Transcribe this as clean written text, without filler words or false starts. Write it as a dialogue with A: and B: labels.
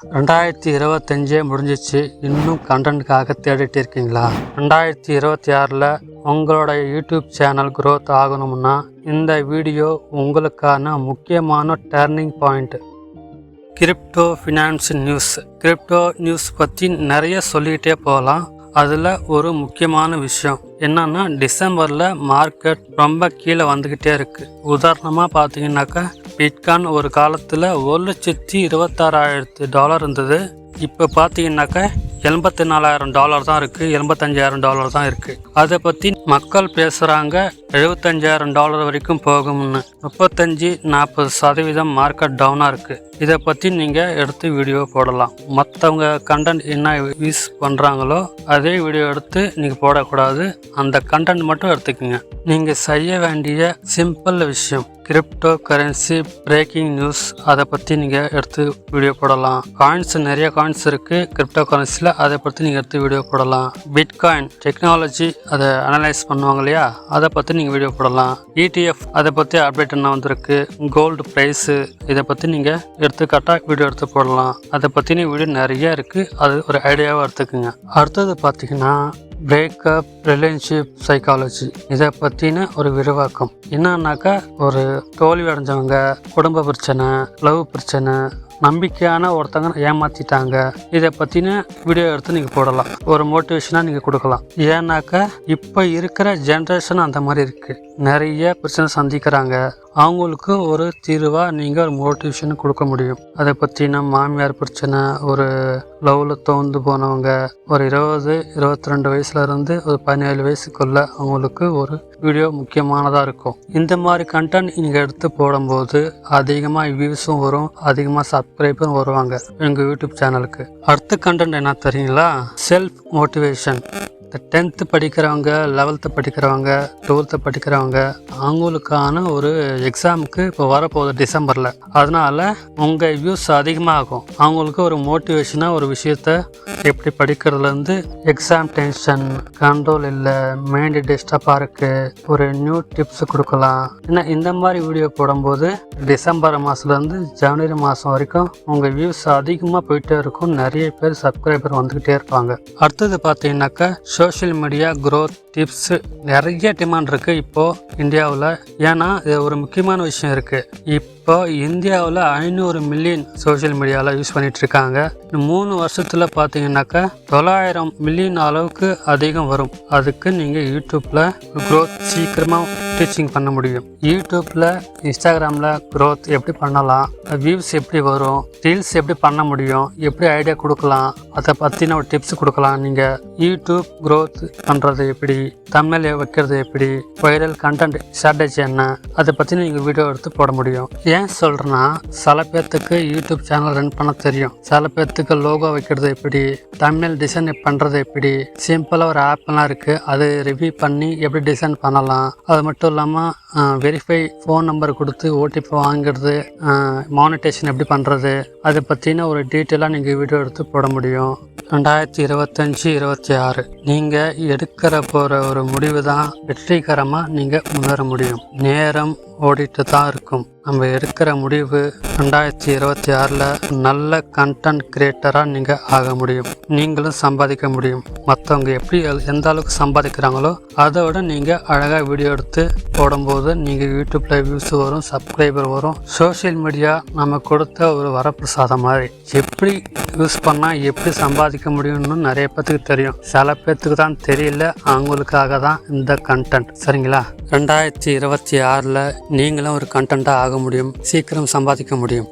A: 2025 முடிஞ்சிச்சு. இன்னும் கண்டென்ட்காக தேடிட்டு இருக்கீங்களா? 2026ல் உங்களோட யூடியூப் சேனல் growth ஆகணும்னா இந்த வீடியோ உங்களுக்கான முக்கியமான turning point. Crypto finance news. Crypto news பற்றி நிறைய சொல்லிக்கிட்டே போகலாம். அதில் ஒரு முக்கியமான விஷயம் என்னன்னா, டிசம்பரில் மார்க்கெட் ரொம்ப கீழே வந்துக்கிட்டே இருக்குது. உதாரணமாக பார்த்தீங்கன்னாக்கா, பிட்காயின் ஒரு காலத்தில் $1,26,000 இருந்தது. இப்போ பார்த்தீங்கன்னாக்கா $84,000 தான் இருக்குது, $75,000 தான் இருக்குது. அதை பற்றி மக்கள் பேசுகிறாங்க $75,000 வரைக்கும் போகும்னு. 35-40% மார்க்கெட் டவுனாக இருக்குது. இதை பற்றி நீங்கள் எடுத்து வீடியோ போடலாம். மற்றவங்க கண்டென்ட் என்ன யூஸ் பண்ணுறாங்களோ அதே வீடியோ எடுத்து நீங்கள் போடக்கூடாது. அந்த கண்டென்ட் மட்டும் எடுத்துக்கோங்க. நீங்கள் செய்ய வேண்டிய சிம்பிள் விஷயம், கிரிப்டோ கரன்சி பிரேக்கிங் நியூஸ், அதை பற்றி நீங்கள் எடுத்து வீடியோ போடலாம். காயின்ஸ் நிறைய காயின்ஸ் இருக்குது கிரிப்டோ கரன்சியில், அதை பற்றி நீங்கள் எடுத்து வீடியோ போடலாம். பிட்காயின் டெக்னாலஜி அதை அனலைஸ் பண்ணுவாங்க இல்லையா, அதை பற்றி நீங்கள் வீடியோ போடலாம். ETF அதை பற்றி அப்டேட் என்ன வந்திருக்கு, கோல்டு ப்ரைஸு, இதை பற்றி நீங்கள் எடுத்துக்காட்டாக வீடியோ எடுத்து போடலாம். அதை பற்றின வீடியோ நிறைய இருக்குது. அது ஒரு ஐடியாவாக எடுத்துக்குங்க. அடுத்தது பார்த்தீங்கன்னா பிரேக்கப் ரிலேஷன்ஷிப் சைக்காலஜி. இதை பற்றின ஒரு விரிவாக்கம் என்னன்னாக்கா, ஒரு தோல்வி அடைஞ்சவங்க, குடும்ப பிரச்சனை, லவ் பிரச்சனை, நம்பிக்கையான ஒருத்தங்க ஏமாற்றிட்டாங்க, இதை பற்றின வீடியோ எடுத்து நீங்கள் போடலாம். ஒரு மோட்டிவேஷனாக நீங்கள் கொடுக்கலாம். ஏன்னாக்கா இப்போ இருக்கிற ஜென்ரேஷன் அந்த மாதிரி இருக்குது. நிறைய பிரச்சனை சந்திக்கிறாங்க. அவங்களுக்கு ஒரு தீர்வாக நீங்கள் ஒரு மோட்டிவேஷன் கொடுக்க முடியும். அதை பற்றின மாமியார் பிரச்சனை, ஒரு லவ்வில் தோந்து போனவங்க, ஒரு 20-22 வயசுலேருந்து ஒரு 17 வயசுக்குள்ளே அவங்களுக்கு ஒரு வீடியோ முக்கியமானதாக இருக்கும். இந்த மாதிரி கண்டென்ட் நீங்கள் எடுத்து போடும்போது அதிகமாக வியூஸும் வரும், அதிகமாக சப்ஸ்கிரைபரும் வருவாங்க எங்கள் யூடியூப் சேனலுக்கு. அடுத்த கண்டென்ட் என்ன தெரியுங்களா? Self motivation. இந்த 10th படிக்கிறவங்க, 11th படிக்கிறவங்க, 12th படிக்கிறவங்க, அவங்களுக்கான ஒரு எக்ஸாமுக்கு இப்போ வரப்போகுது டிசம்பரில். அதனால் உங்கள் வியூஸ் அதிகமாகும். அவங்களுக்கு ஒரு மோட்டிவேஷனாக ஒரு விஷயத்த எப்படி படிக்கிறதுலேருந்து எக்ஸாம் டென்ஷன் கண்ட்ரோல் இல்லை, மைண்டு டிஸ்டர்பாக இருக்குது, ஒரு நியூ டிப்ஸ் கொடுக்கலாம். ஏன்னா இந்த மாதிரி வீடியோ போடும்போது டிசம்பர் மாதத்துலேருந்து ஜனவரி மாதம் வரைக்கும் உங்கள் வியூஸ் அதிகமாக போயிட்டே இருக்கும். நிறைய பேர் சப்ஸ்கிரைபர் வந்துக்கிட்டே இருப்பாங்க. அடுத்தது பார்த்தீங்கன்னாக்கா சோஷியல் மீடியா growth டிப்ஸு. நிறைய டிமாண்ட் இருக்குது இப்போது இந்தியாவில். ஏன்னா இது ஒரு முக்கியமான விஷயம் இருக்குது. இப்போ இந்தியாவில் 500 மில்லியன் சோஷியல் மீடியாவில் யூஸ் பண்ணிகிட்டு இருக்காங்க. 3 வருஷத்தில் பார்த்தீங்கன்னாக்கா 900 மில்லியன் அளவுக்கு அதிகம் வரும். அதுக்கு நீங்கள் யூடியூப்பில் growth சீக்கிரமாக டீச்சிங் பண்ண முடியும். யூடியூப்பில், இன்ஸ்டாகிராமில் growth எப்படி பண்ணலாம், வியூஸ் எப்படி வரும், ரீல்ஸ் எப்படி பண்ண முடியும், எப்படி ஐடியா கொடுக்கலாம், அதை பற்றின ஒரு டிப்ஸ் கொடுக்கலாம். நீங்கள் யூடியூப் growth பண்ணுறது எப்படி, தமிழ் வைக்கிறது எப்படி, வைரல் கண்டென்ட் ஸ்ட்ராட்டஜி என்ன, அதை பற்றி நீங்கள் வீடியோ எடுத்து போட முடியும். ஏன் சொல்கிறேன்னா, சில பேர்த்துக்கு யூடியூப் சேனல் ரன் பண்ண தெரியும், சில பேர்த்துக்கு லோகோ வைக்கிறது எப்படி, தமிழ் டிசைன் பண்ணுறது எப்படி, சிம்பிளாக ஒரு ஆப்லாம் இருக்குது, அது ரிவ்யூ பண்ணி எப்படி டிசைன் பண்ணலாம். அது மட்டும் இல்லாமல் வெரிஃபை ஃபோன் நம்பர் கொடுத்து OTP வாங்கிறது, மானிட்டேஷன் எப்படி பண்ணுறது, அதை பற்றின ஒரு டீட்டெயிலாக நீங்கள் வீடியோ எடுத்து போட முடியும். 2025-26 நீங்கள் எடுக்கிற போகிற ஒரு முடிவு தான் வெற்றிகரமாக நீங்கள் முன்னேற முடியும். நேரம் ஓடிட்டு தான் இருக்கும். நம்ம எடுக்கிற முடிவு 2026ல் நல்ல கண்டென்ட் கிரியேட்டராக நீங்கள் ஆக முடியும். நீங்களும் சம்பாதிக்க முடியும். மற்றவங்க எப்படி எந்த அளவுக்கு சம்பாதிக்கிறாங்களோ அதை விட நீங்கள் அழகாக வீடியோ எடுத்து போடும்போது நீங்கள் யூடியூப்பில் வியூஸ் வரும், சப்ஸ்கிரைபர் வரும். சோஷியல் மீடியா நம்ம கொடுத்த ஒரு வரப்பிரசாதம் மாதிரி. எப்படி யூஸ் பண்ணால் எப்படி சம்பாதிக்க முடியும்னு நிறைய பேர்த்துக்கு தெரியும். சில பேர்த்துக்கு தான் தெரியல. அவங்களுக்காக தான் இந்த கண்டென்ட். சரிங்களா? 2026ல் நீங்களும் ஒரு கண்டென்ட்டாக ஆக முடியும். சீக்கிரம் சம்பாதிக்க முடியும்.